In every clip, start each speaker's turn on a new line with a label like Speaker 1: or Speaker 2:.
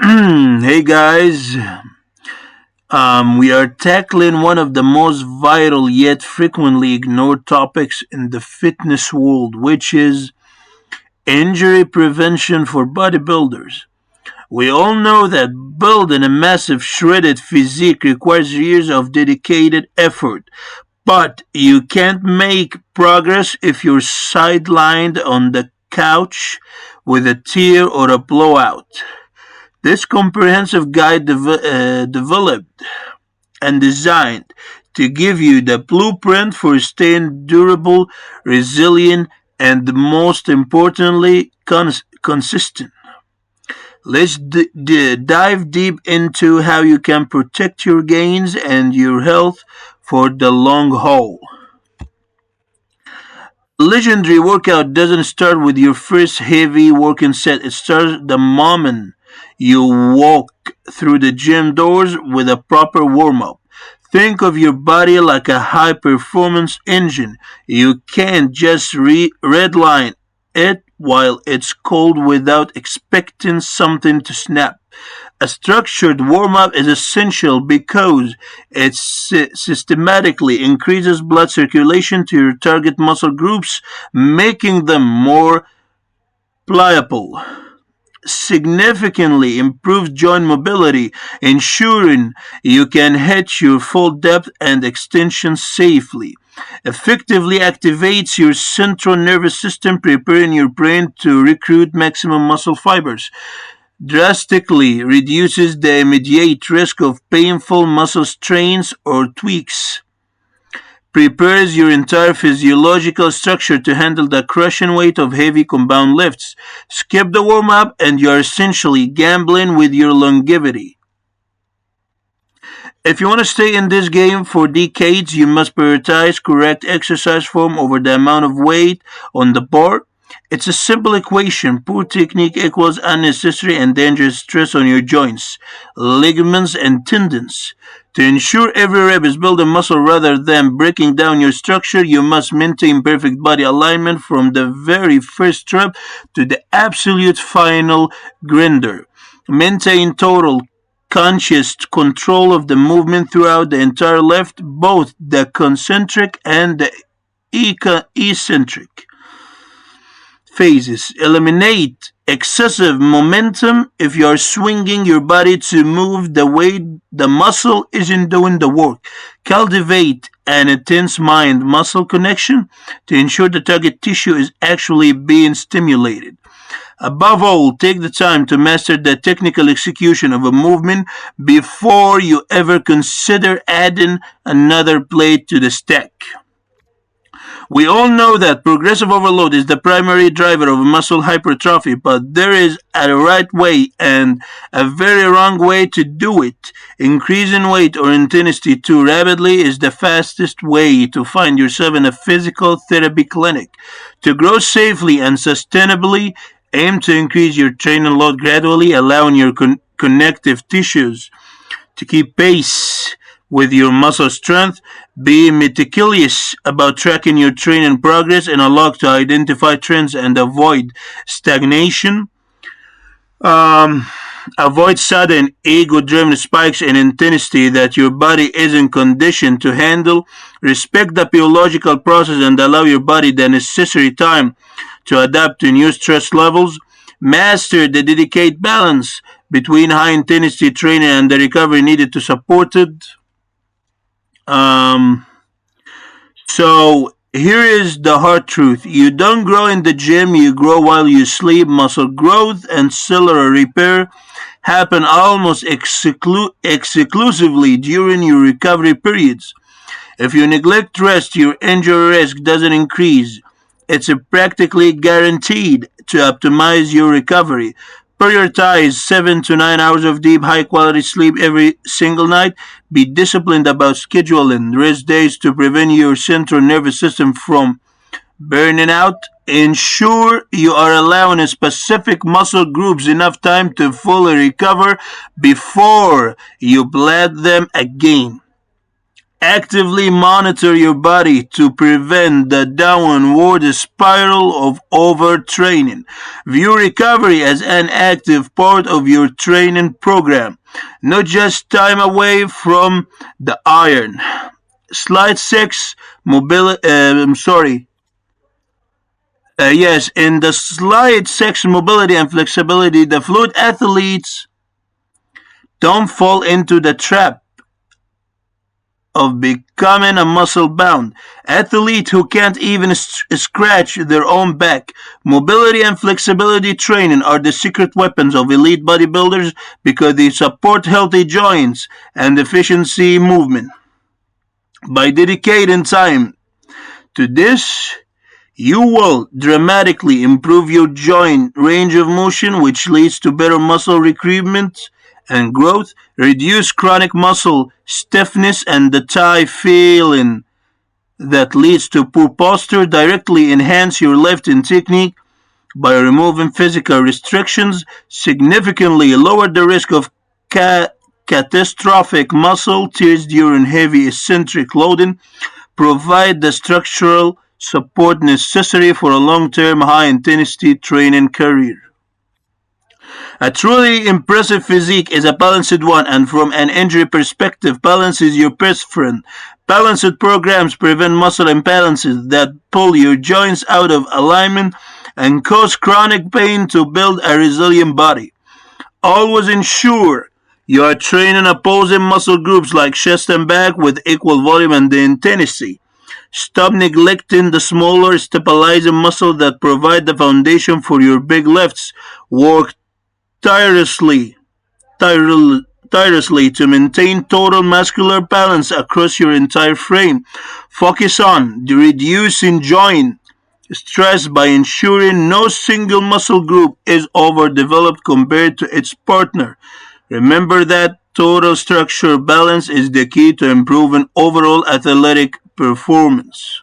Speaker 1: Hey guys, we are tackling one of the most vital yet frequently ignored topics in the fitness world, which is injury prevention for bodybuilders. We all know that building a massive shredded physique requires years of dedicated effort, but you can't make progress if you're sidelined on the couch with a tear or a blowout. This comprehensive guide developed and designed to give you the blueprint for staying durable, resilient, and most importantly, consistent. Let's dive deep into how you can protect your gains and your health for the long haul. Legendary workout doesn't start with your first heavy working set. It starts the moment you walk through the gym doors with a proper warm up. Think of your body like a high performance engine. You can't just redline it while it's cold without expecting something to snap. A structured warm up is essential because it systematically increases blood circulation to your target muscle groups, making them more pliable, significantly improves joint mobility, ensuring you can hit your full depth and extension safely. Effectively activates your central nervous system, preparing your brain to recruit maximum muscle fibers. Drastically reduces the immediate risk of painful muscle strains or tweaks. Prepares your entire physiological structure to handle the crushing weight of heavy compound lifts. Skip the warm up and you are essentially gambling with your longevity. If you want to stay in this game for decades, you must prioritize correct exercise form over the amount of weight on the bar. It's a simple equation. Poor technique equals unnecessary and dangerous stress on your joints, ligaments, and tendons. To ensure every rep is building muscle rather than breaking down your structure, you must maintain perfect body alignment from the very first rep to the absolute final grinder. Maintain total conscious control of the movement throughout the entire lift, both the concentric and the eccentric phases. Eliminate excessive momentum if you are swinging your body to move the weight the muscle isn't doing the work. Cultivate an intense mind muscle connection to ensure the target tissue is actually being stimulated. Above all, take the time to master the technical execution of a movement before you ever consider adding another plate to the stack. We all know that progressive overload is the primary driver of muscle hypertrophy, but there is a right way and a very wrong way to do it. Increasing weight or intensity too rapidly is the fastest way to find yourself in a physical therapy clinic. To grow safely and sustainably, aim to increase your training load gradually, allowing your connective tissues to keep pace with your muscle strength. Be meticulous about tracking your training progress and allow to identify trends and avoid stagnation. Um, Avoid sudden ego-driven spikes in intensity that your body isn't conditioned to handle. Respect the biological process and allow your body the necessary time to adapt to new stress levels. Master the delicate balance between high intensity training and the recovery needed to support it. Um, so here is the hard truth. You don't grow in the gym, you grow while you sleep. Muscle growth and cellular repair happen almost exclusively during your recovery periods. If you neglect rest, your injury risk doesn't increase. It's practically guaranteed to optimize your recovery. Prioritize 7 to 9 hours of deep, high quality sleep every single night. Be disciplined about scheduling rest days to prevent your central nervous system from burning out. Ensure you are allowing specific muscle groups enough time to fully recover before you blast them again. Actively monitor your body to prevent the downward spiral of overtraining. View recovery as an active part of your training program, not just time away from the iron. Slide 6, mobility. Yes, in the slide 6, mobility and flexibility, the fluid athletes don't fall into the trap of becoming a muscle bound athlete who can't even scratch their own back. Mobility and flexibility training are the secret weapons of elite bodybuilders because they support healthy joints and efficiency movement. By dedicating time to this, you will dramatically improve your joint range of motion, which leads to better muscle recruitment and growth, reduce chronic muscle stiffness and the tie feeling that leads to poor posture, directly enhance your lifting technique by removing physical restrictions, significantly lower the risk of catastrophic muscle tears during heavy eccentric loading, provide the structural support necessary for a long-term high-intensity training career. A truly impressive physique is a balanced one, and from an injury perspective, balance is your best friend. Balanced programs prevent muscle imbalances that pull your joints out of alignment and cause chronic pain to build a resilient body. Always ensure you are training opposing muscle groups like chest and back with equal volume and intensity. Stop neglecting the smaller stabilizing muscles that provide the foundation for your big lifts. Work tirelessly, tirelessly to maintain total muscular balance across your entire frame. Focus on reducing joint stress by ensuring no single muscle group is overdeveloped compared to its partner. Remember that total structure balance is the key to improving overall athletic performance.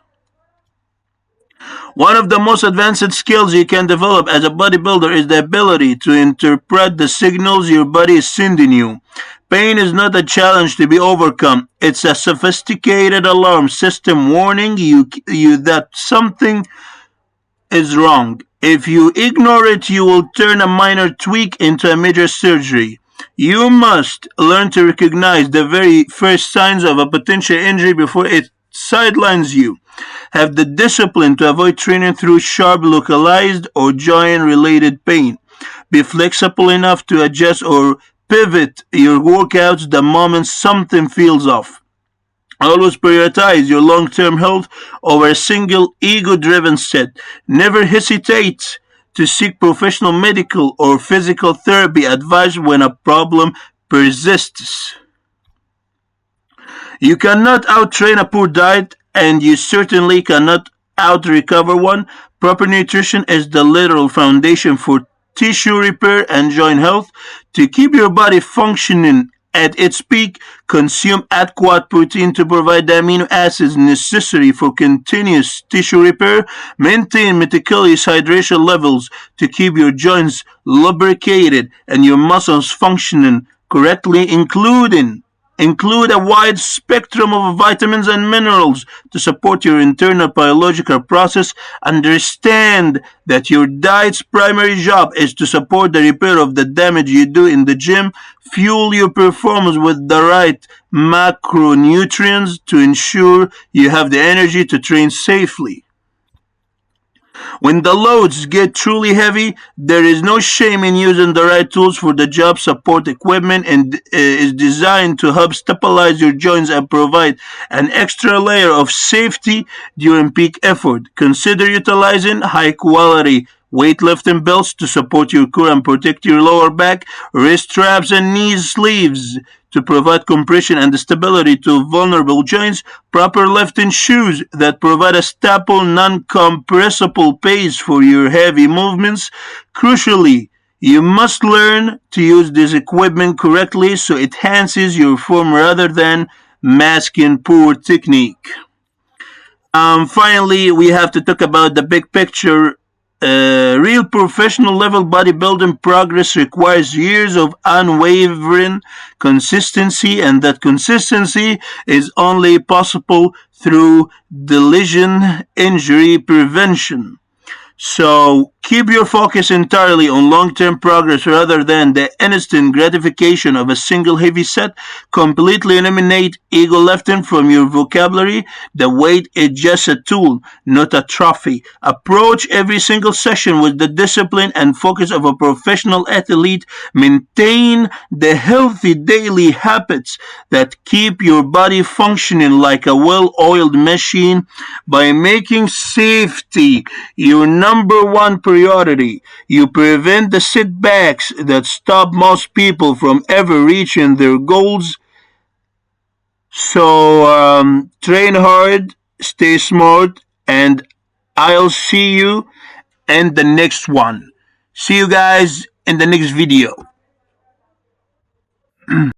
Speaker 1: One of the most advanced skills you can develop as a bodybuilder is the ability to interpret the signals your body is sending you. Pain is not a challenge to be overcome. It's a sophisticated alarm system warning you that something is wrong. If you ignore it, you will turn a minor tweak into a major surgery. You must learn to recognize the very first signs of a potential injury before it sidelines you. Have the discipline to avoid training through sharp localized or joint related pain. Be flexible enough to adjust or pivot your workouts the moment something feels off. Always prioritize your long term health over a single ego driven set. Never hesitate to seek professional medical or physical therapy advice when a problem persists. You cannot outtrain a poor diet, and you certainly cannot out recover one. Proper nutrition is the literal foundation for tissue repair and joint health. To keep your body functioning at its peak, consume adequate protein to provide the amino acids necessary for continuous tissue repair. Maintain meticulous hydration levels to keep your joints lubricated and your muscles functioning correctly, include a wide spectrum of vitamins and minerals to support your internal biological process. Understand that your diet's primary job is to support the repair of the damage you do in the gym. Fuel your performance with the right macronutrients to ensure you have the energy to train safely. When the loads get truly heavy, there is no shame in using the right tools for the job. Support equipment and is designed to help stabilize your joints and provide an extra layer of safety during peak effort. Consider utilizing high quality weightlifting belts to support your core and protect your lower back, wrist straps and knee sleeves to provide compression and stability to vulnerable joints, proper lifting shoes that provide a stable, non-compressible pace for your heavy movements. Crucially, you must learn to use this equipment correctly so it enhances your form rather than masking poor technique. Finally, we have to talk about the big picture Real professional level bodybuilding progress requires years of unwavering consistency, and that consistency is only possible through lesion injury prevention. So keep your focus entirely on long term progress rather than the instant gratification of a single heavy set. Completely eliminate ego lifting from your vocabulary. The weight is just a tool, not a trophy. Approach every single session with the discipline and focus of a professional athlete. Maintain the healthy daily habits that keep your body functioning like a well oiled machine by making safety your number one priority. You prevent the setbacks that stop most people from ever reaching their goals. So train hard, stay smart, and I'll see you in the next one. See you guys in the next video.